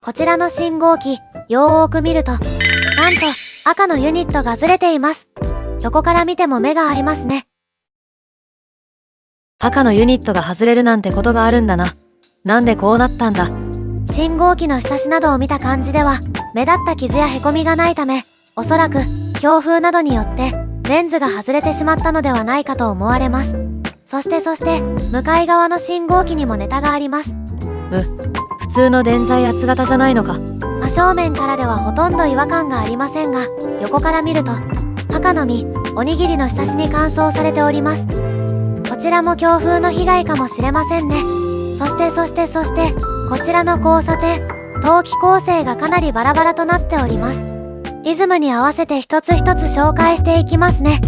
こちらの信号機、よーく見ると、なんと赤のユニットがずれています。横から見ても目が合いますね。赤のユニットが外れるなんてことがあるんだな。なんでこうなったんだ。信号機のひさしなどを見た感じでは、目立った傷やへこみがないため、おそらく強風などによってレンズが外れてしまったのではないかと思われます。そして向かい側の信号機にもネタがあります。普通の電材圧型じゃないのか。真正面からではほとんど違和感がありませんが、横から見ると赤の実、おにぎりのひさしに乾燥されております。こちらも強風の被害かもしれませんね。そしてこちらの交差点、灯気構成がかなりバラバラとなっております。リズムに合わせて一つ一つ紹介していきますね。